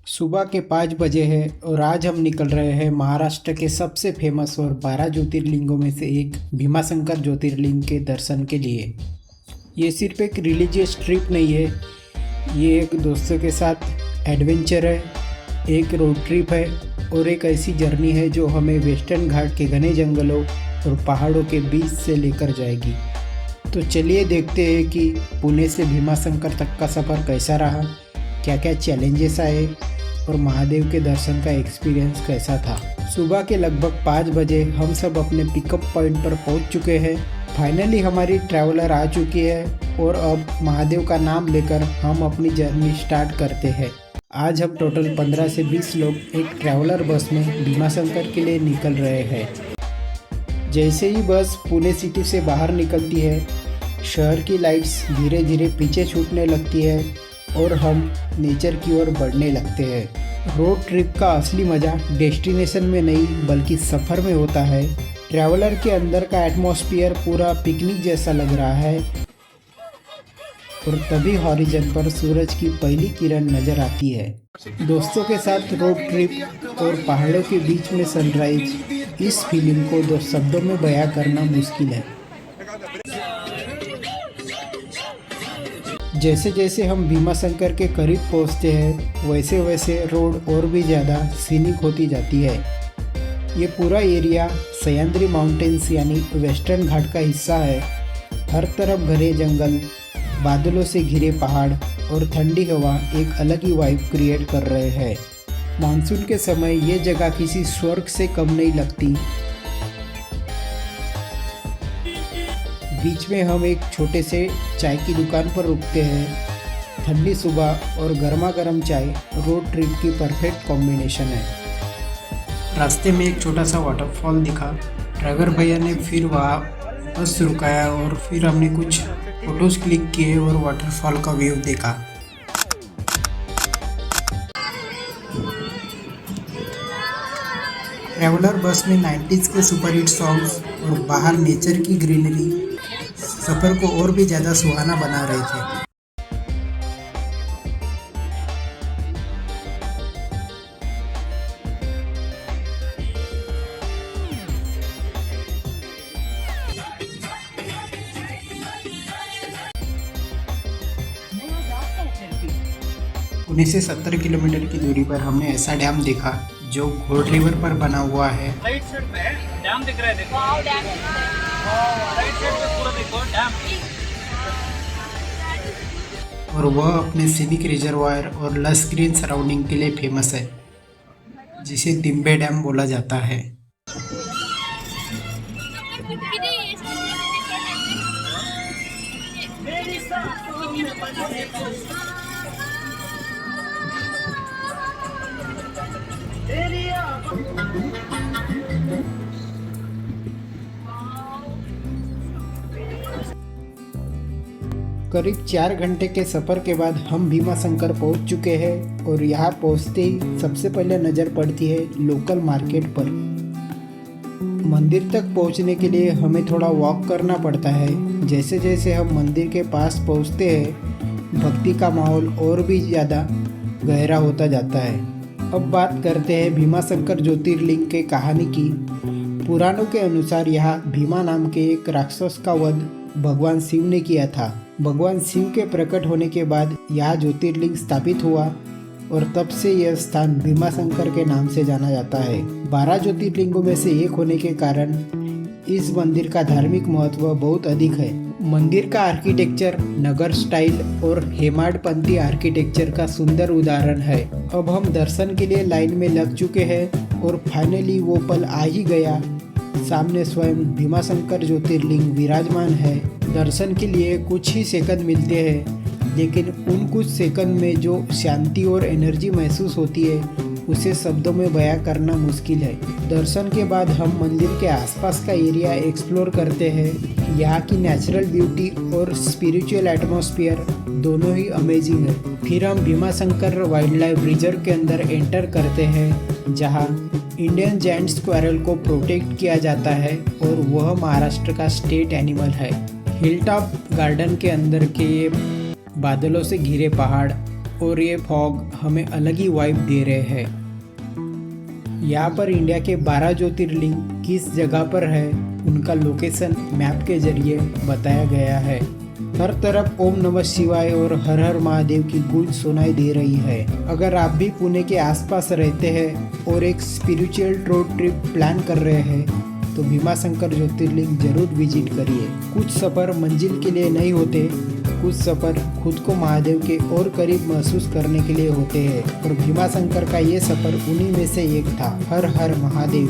सुबह के 5 बजे है और आज हम निकल रहे हैं महाराष्ट्र के सबसे फेमस और 12 ज्योतिर्लिंगों में से एक भीमाशंकर ज्योतिर्लिंग के दर्शन के लिए। ये सिर्फ एक रिलीजियस ट्रिप नहीं है, ये एक दोस्तों के साथ एडवेंचर है, एक रोड ट्रिप है और एक ऐसी जर्नी है जो हमें वेस्टर्न घाट के घने जंगलों और पहाड़ों के बीच से लेकर जाएगी। तो चलिए देखते हैं कि पुणे से भीमाशंकर तक का सफ़र कैसा रहा, क्या क्या चैलेंजेस आए और महादेव के दर्शन का एक्सपीरियंस कैसा था। सुबह के लगभग 5 बजे हम सब अपने पिकअप पॉइंट पर पहुंच चुके हैं। फाइनली हमारी ट्रैवलर आ चुकी है और अब महादेव का नाम लेकर हम अपनी जर्नी स्टार्ट करते हैं। आज हम टोटल 15 से 20 लोग एक ट्रैवलर बस में भीमाशंकर के लिए निकल रहे हैं। जैसे ही बस पुणे सिटी से बाहर निकलती है, शहर की लाइट्स धीरे धीरे पीछे छूटने लगती है और हम नेचर की ओर बढ़ने लगते हैं। रोड ट्रिप का असली मज़ा डेस्टिनेशन में नहीं बल्कि सफ़र में होता है। ट्रैवलर के अंदर का एटमॉस्फेयर पूरा पिकनिक जैसा लग रहा है और तभी हॉरिजन पर सूरज की पहली किरण नज़र आती है। दोस्तों के साथ रोड ट्रिप और पहाड़ों के बीच में सनराइज, इस फीलिंग को 2 शब्दों में बयां करना मुश्किल है। जैसे जैसे हम भीमाशंकर के करीब पहुंचते हैं वैसे वैसे रोड और भी ज़्यादा सीनिक होती जाती है। ये पूरा एरिया सह्याद्री माउंटेन्स यानी वेस्टर्न घाट का हिस्सा है। हर तरफ घने जंगल, बादलों से घिरे पहाड़ और ठंडी हवा एक अलग ही वाइब क्रिएट कर रहे हैं। मानसून के समय ये जगह किसी स्वर्ग से कम नहीं लगती। बीच में हम एक छोटे से चाय की दुकान पर रुकते हैं। ठंडी सुबह और गर्मा गर्म चाय रोड ट्रिप की परफेक्ट कॉम्बिनेशन है। रास्ते में एक छोटा सा वाटरफॉल दिखा। ड्राइवर भैया ने फिर वहाँ बस रुकाया और फिर हमने कुछ फोटोज़ क्लिक किए और वाटरफॉल का व्यू देखा। ट्रैवलर बस में 90s के सुपरहिट सॉन्ग्स और बाहर नेचर की ग्रीनरी सफ़र को और भी ज़्यादा सुहाना बना रहे थे। पुणे से 70 किलोमीटर की दूरी पर हमने ऐसा डैम देखा जो घोड़ रिवर पर बना हुआ है। राइट साइड पे डैम दिख रहा है, देखो राइट साइड पे पूरा देखो डैम। और वह अपने सीनिक रिजर्वायर और लस ग्रीन सराउंडिंग के लिए फेमस है, जिसे तिम्बे डैम बोला जाता है। करीब 4 घंटे के सफ़र के बाद हम भीमाशंकर पहुंच चुके हैं और यहाँ पहुंचते ही सबसे पहले नज़र पड़ती है लोकल मार्केट पर। मंदिर तक पहुंचने के लिए हमें थोड़ा वॉक करना पड़ता है। जैसे जैसे हम मंदिर के पास पहुंचते हैं भक्ति का माहौल और भी ज़्यादा गहरा होता जाता है। अब बात करते हैं भीमाशंकर ज्योतिर्लिंग के कहानी की। पुराणों के अनुसार यहाँ भीमा नाम के एक राक्षस का वध भगवान शिव ने किया था। भगवान शिव के प्रकट होने के बाद यह ज्योतिर्लिंग स्थापित हुआ और तब से यह स्थान भीमाशंकर के नाम से जाना जाता है। 12 ज्योतिर्लिंगों में से एक होने के कारण इस मंदिर का धार्मिक महत्व बहुत अधिक है। मंदिर का आर्किटेक्चर नगर स्टाइल और हेमाडपंथी आर्किटेक्चर का सुंदर उदाहरण है। अब हम दर्शन के लिए लाइन में लग चुके हैं और फाइनली वो पल आ ही गया। सामने स्वयं भीमाशंकर ज्योतिर्लिंग विराजमान है। दर्शन के लिए कुछ ही सेकंड मिलते हैं, लेकिन उन कुछ सेकंड में जो शांति और एनर्जी महसूस होती है उसे शब्दों में बयां करना मुश्किल है। दर्शन के बाद हम मंदिर के आसपास का एरिया एक्सप्लोर करते हैं। यहाँ की नेचुरल ब्यूटी और स्पिरिचुअल एटमॉस्फेयर दोनों ही अमेजिंग है। फिर हम भीमाशंकर वाइल्ड लाइफ रिजर्व के अंदर एंटर करते हैं, जहाँ इंडियन जायंट स्क्वायरल को प्रोटेक्ट किया जाता है और वह महाराष्ट्र का स्टेट एनिमल है। हिल टॉप गार्डन के अंदर के ये बादलों से घिरे पहाड़ और ये फॉग हमें अलग ही वाइब दे रहे हैं। यहाँ पर इंडिया के 12 ज्योतिर्लिंग किस जगह पर है उनका लोकेशन मैप के जरिए बताया गया है। हर तरफ ओम नमः शिवाय और हर हर महादेव की गूंज सुनाई दे रही है। अगर आप भी पुणे के आसपास रहते हैं और एक स्पिरिचुअल रोड ट्रिप प्लान कर रहे हैं तो भीमाशंकर ज्योतिर्लिंग जरूर विजिट करिए। कुछ सफ़र मंजिल के लिए नहीं होते, कुछ सफ़र खुद को महादेव के और करीब महसूस करने के लिए होते हैं और भीमाशंकर का ये सफ़र उन्हीं में से एक था। हर हर महादेव।